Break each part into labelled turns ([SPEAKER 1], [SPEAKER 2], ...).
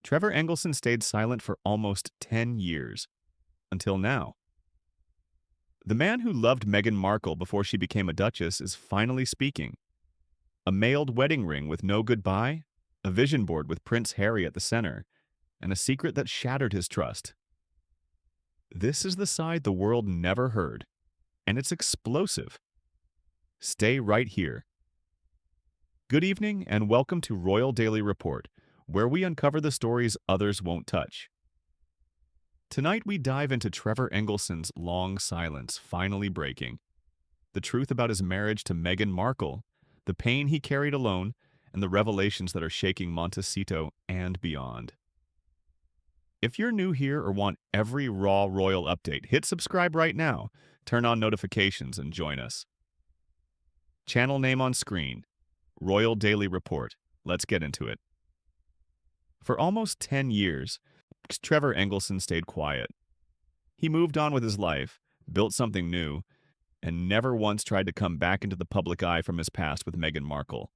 [SPEAKER 1] Trevor Engelson stayed silent for almost 10 years, until now. The man who loved Meghan Markle before she became a duchess is finally speaking. A mailed wedding ring with no goodbye, a vision board with Prince Harry at the center, and a secret that shattered his trust. This is the side the world never heard, and it's explosive. Stay right here. Good evening and welcome to Royal Daily Report, where we uncover the stories others won't touch. Tonight we dive into Trevor Engelson's long silence finally breaking, the truth about his marriage to Meghan Markle, the pain he carried alone, and the revelations that are shaking Montecito and beyond. If you're new here or want every raw royal update, hit subscribe right now, turn on notifications, and join us. Channel name on screen, Royal Daily Report. Let's get into it. For almost 10 years, Trevor Engelson stayed quiet. He moved on with his life, built something new, and never once tried to come back into the public eye from his past with Meghan Markle.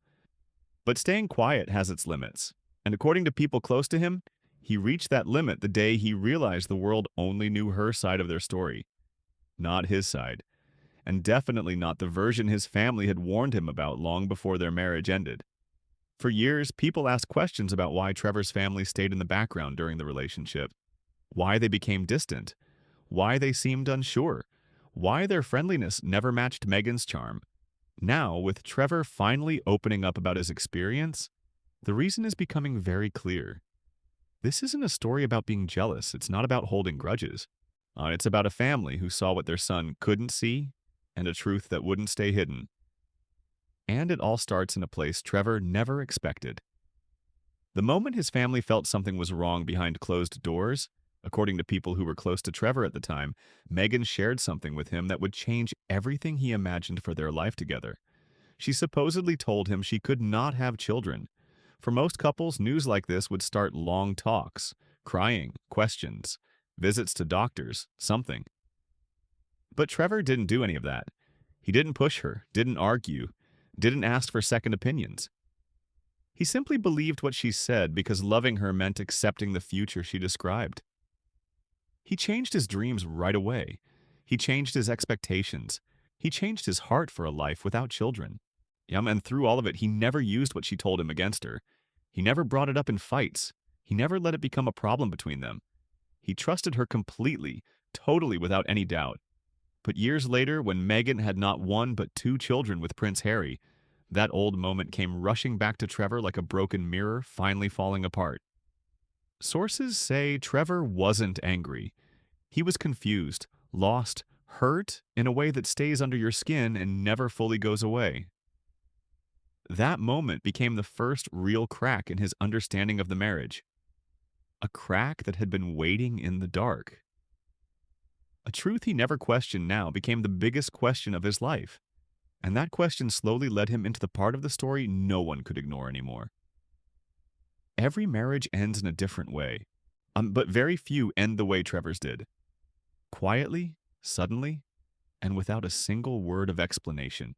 [SPEAKER 1] But staying quiet has its limits, and according to people close to him, he reached that limit the day he realized the world only knew her side of their story, not his side, and definitely not the version his family had warned him about long before their marriage ended. For years, people asked questions about why Trevor's family stayed in the background during the relationship, why they became distant, why they seemed unsure, why their friendliness never matched Meghan's charm. Now, with Trevor finally opening up about his experience, the reason is becoming very clear. This isn't a story about being jealous. It's not about holding grudges. It's about a family who saw what their son couldn't see and a truth that wouldn't stay hidden. And it all starts in a place Trevor never expected. The moment his family felt something was wrong behind closed doors, according to people who were close to Trevor at the time, Meghan shared something with him that would change everything he imagined for their life together. She supposedly told him she could not have children. For most couples, news like this would start long talks, crying, questions, visits to doctors, something. But Trevor didn't do any of that. He didn't push her, didn't argue, didn't ask for second opinions. He simply believed what she said because loving her meant accepting the future she described. He changed his dreams right away. He changed his expectations. He changed his heart for a life without children. And through all of it, he never used what she told him against her. He never brought it up in fights. He never let it become a problem between them. He trusted her completely, totally without any doubt. But years later, when Meghan had not one but two children with Prince Harry, that old moment came rushing back to Trevor like a broken mirror finally falling apart. Sources say Trevor wasn't angry. He was confused, lost, hurt in a way that stays under your skin and never fully goes away. That moment became the first real crack in his understanding of the marriage. A crack that had been waiting in the dark. A truth he never questioned now became the biggest question of his life. And that question slowly led him into the part of the story no one could ignore anymore. Every marriage ends in a different way, but very few end the way Trevor's did. Quietly, suddenly, and without a single word of explanation.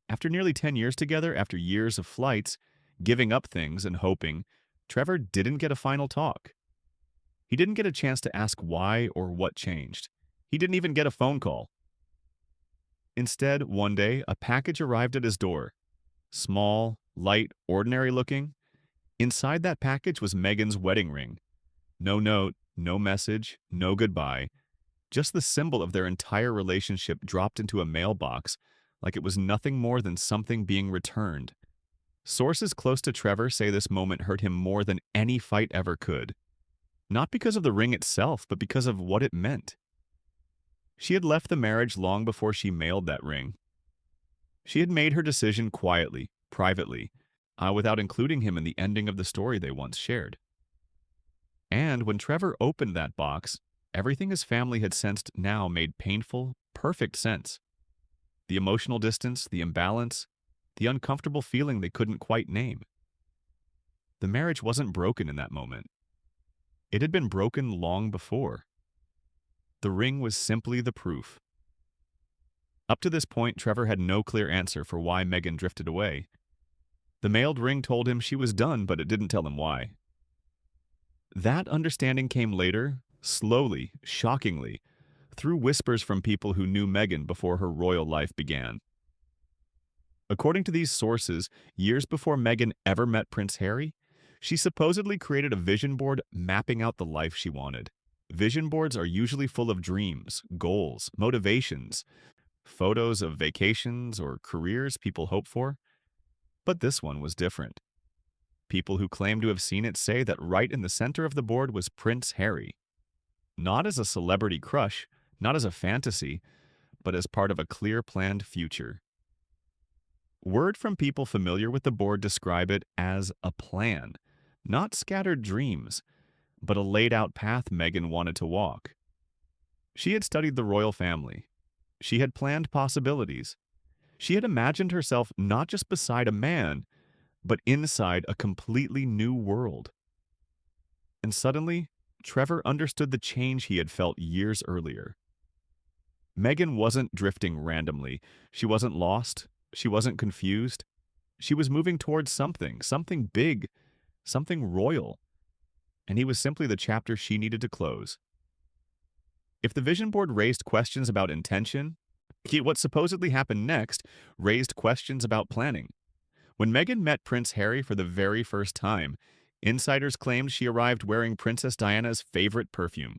[SPEAKER 1] After nearly 10 years together, after years of flights, giving up things and hoping, Trevor didn't get a final talk. He didn't get a chance to ask why or what changed. He didn't even get a phone call. Instead, one day, a package arrived at his door. Small, light, ordinary looking. Inside that package was Meghan's wedding ring. No note, no message, no goodbye. Just the symbol of their entire relationship dropped into a mailbox like it was nothing more than something being returned. Sources close to Trevor say this moment hurt him more than any fight ever could. Not because of the ring itself, but because of what it meant. She had left the marriage long before she mailed that ring. She had made her decision quietly, privately, without including him in the ending of the story they once shared. And when Trevor opened that box, everything his family had sensed now made painful, perfect sense. The emotional distance, the imbalance, the uncomfortable feeling they couldn't quite name. The marriage wasn't broken in that moment. It had been broken long before. The ring was simply the proof. Up to this point, Trevor had no clear answer for why Meghan drifted away. The mailed ring told him she was done, but it didn't tell him why. That understanding came later, slowly, shockingly, through whispers from people who knew Meghan before her royal life began. According to these sources, years before Meghan ever met Prince Harry, she supposedly created a vision board mapping out the life she wanted. Vision boards are usually full of dreams, goals, motivations, photos of vacations or careers people hope for. But this one was different. People who claim to have seen it say that right in the center of the board was Prince Harry. Not as a celebrity crush, not as a fantasy, but as part of a clear planned future. Word from people familiar with the board describe it as a plan, not scattered dreams, but a laid-out path Meghan wanted to walk. She had studied the royal family. She had planned possibilities. She had imagined herself not just beside a man, but inside a completely new world. And suddenly, Trevor understood the change he had felt years earlier. Meghan wasn't drifting randomly. She wasn't lost. She wasn't confused. She was moving towards something big, something royal. And he was simply the chapter she needed to close. If the vision board raised questions about intention, what supposedly happened next raised questions about planning. When Meghan met Prince Harry for the very first time, insiders claimed she arrived wearing Princess Diana's favorite perfume,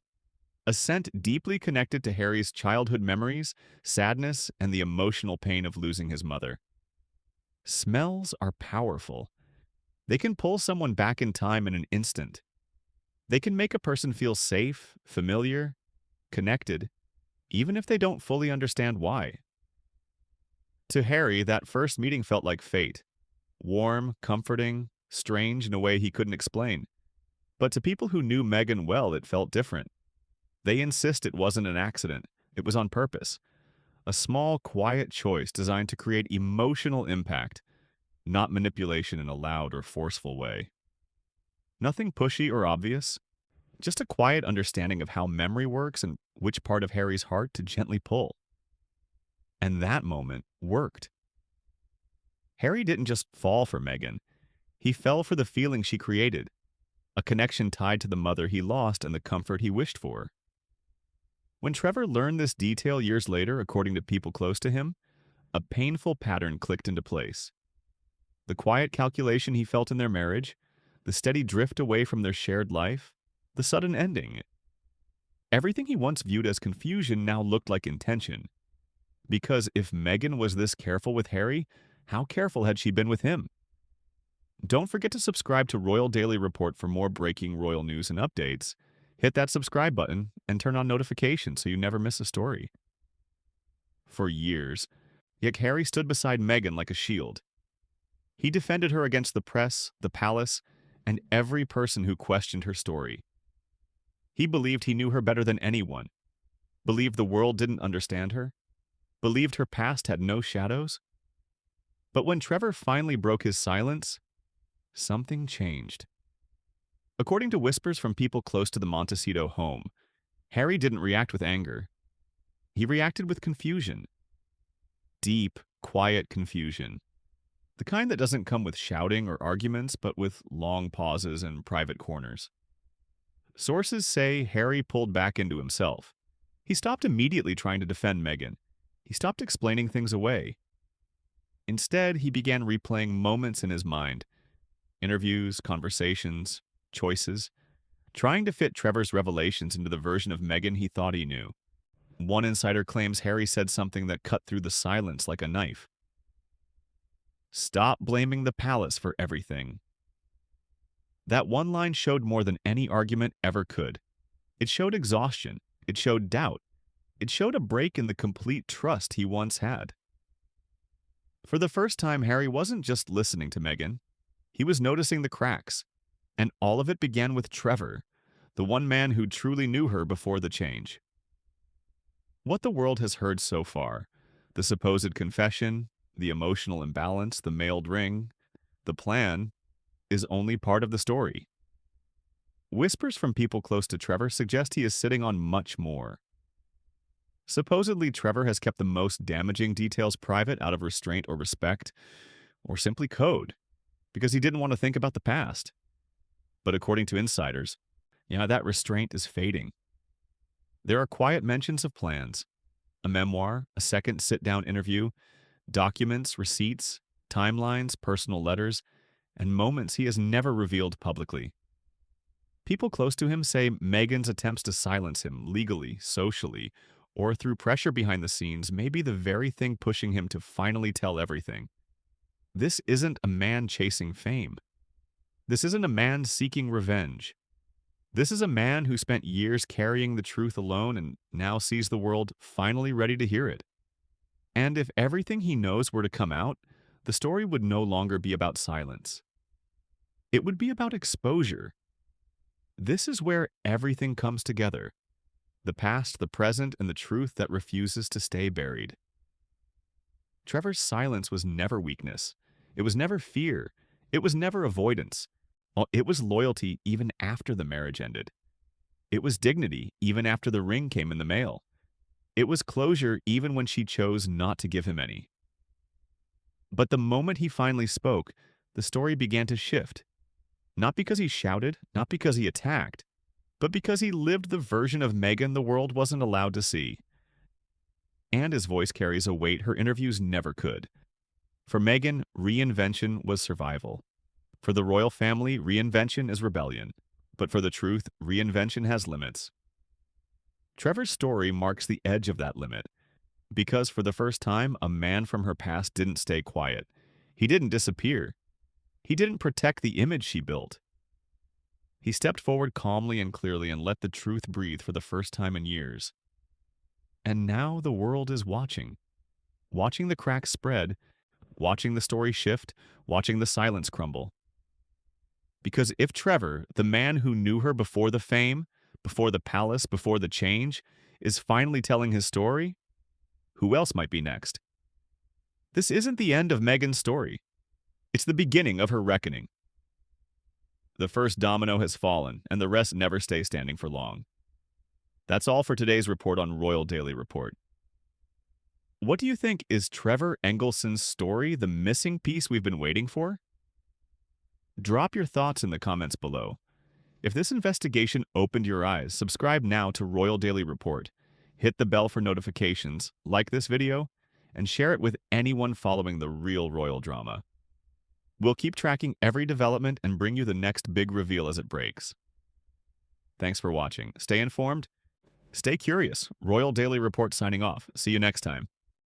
[SPEAKER 1] a scent deeply connected to Harry's childhood memories, sadness, and the emotional pain of losing his mother. Smells are powerful. They can pull someone back in time in an instant. They can make a person feel safe, familiar, connected, even if they don't fully understand why. To Harry, that first meeting felt like fate. Warm, comforting, strange in a way he couldn't explain. But to people who knew Meghan well, it felt different. They insist it wasn't an accident. It was on purpose. A small, quiet choice designed to create emotional impact, not manipulation in a loud or forceful way. Nothing pushy or obvious, just a quiet understanding of how memory works and which part of Harry's heart to gently pull. And that moment worked. Harry didn't just fall for Meghan. He fell for the feeling she created, a connection tied to the mother he lost and the comfort he wished for. When Trevor learned this detail years later, according to people close to him, a painful pattern clicked into place. The quiet calculation he felt in their marriage, the steady drift away from their shared life, the sudden ending. Everything he once viewed as confusion now looked like intention. Because if Meghan was this careful with Harry, how careful had she been with him? Don't forget to subscribe to Royal Daily Report for more breaking royal news and updates. Hit that subscribe button and turn on notifications so you never miss a story. For years, yet Harry stood beside Meghan like a shield. He defended her against the press, the palace, and every person who questioned her story. He believed he knew her better than anyone, believed the world didn't understand her, believed her past had no shadows. But when Trevor finally broke his silence, something changed. According to whispers from people close to the Montecito home, Harry didn't react with anger. He reacted with confusion. Deep, quiet confusion. The kind that doesn't come with shouting or arguments, but with long pauses and private corners. Sources say Harry pulled back into himself. He stopped immediately trying to defend Meghan. He stopped explaining things away. Instead, he began replaying moments in his mind. Interviews, conversations, choices, trying to fit Trevor's revelations into the version of Meghan he thought he knew. One insider claims Harry said something that cut through the silence like a knife. "Stop blaming the palace for everything." That one line showed more than any argument ever could. It showed exhaustion. It showed doubt. It showed a break in the complete trust he once had. For the first time, Harry wasn't just listening to Meghan. He was noticing the cracks. And all of it began with Trevor, the one man who truly knew her before the change. What the world has heard so far, the supposed confession, the emotional imbalance, the mailed ring, the plan, is only part of the story. Whispers from people close to Trevor suggest he is sitting on much more. Supposedly, Trevor has kept the most damaging details private out of restraint or respect, or simply code, because he didn't want to think about the past. But according to insiders, Yeah, that restraint is fading. There are quiet mentions of plans, a memoir, a second sit-down interview, documents, receipts, timelines, personal letters, and moments he has never revealed publicly. People close to him say Meghan's attempts to silence him legally, socially, or through pressure behind the scenes may be the very thing pushing him to finally tell everything. This isn't a man chasing fame. This isn't a man seeking revenge. This is a man who spent years carrying the truth alone and now sees the world finally ready to hear it. And if everything he knows were to come out, the story would no longer be about silence. It would be about exposure. This is where everything comes together. The past, the present, and the truth that refuses to stay buried. Trevor's silence was never weakness. It was never fear. It was never avoidance. It was loyalty even after the marriage ended. It was dignity even after the ring came in the mail. It was closure even when she chose not to give him any. But the moment he finally spoke, the story began to shift. Not because he shouted, not because he attacked, but because he lived the version of Meghan the world wasn't allowed to see. And his voice carries a weight her interviews never could. For Meghan, reinvention was survival. For the royal family, reinvention is rebellion. But for the truth, reinvention has limits. Trevor's story marks the edge of that limit. Because for the first time, a man from her past didn't stay quiet. He didn't disappear. He didn't protect the image she built. He stepped forward calmly and clearly and let the truth breathe for the first time in years. And now the world is watching. Watching the cracks spread, watching the story shift, watching the silence crumble. Because if Trevor, the man who knew her before the fame, before the palace, before the change, is finally telling his story, who else might be next? This isn't the end of Meghan's story. It's the beginning of her reckoning. The first domino has fallen, and the rest never stay standing for long. That's all for today's report on Royal Daily Report. What do you think, is Trevor Engelson's story the missing piece we've been waiting for? Drop your thoughts in the comments below. If this investigation opened your eyes, subscribe now to Royal Daily Report. Hit the bell for notifications, like this video, and share it with anyone following the real royal drama. We'll keep tracking every development and bring you the next big reveal as it breaks. Thanks for watching. Stay informed. Stay curious. Royal Daily Report signing off. See you next time.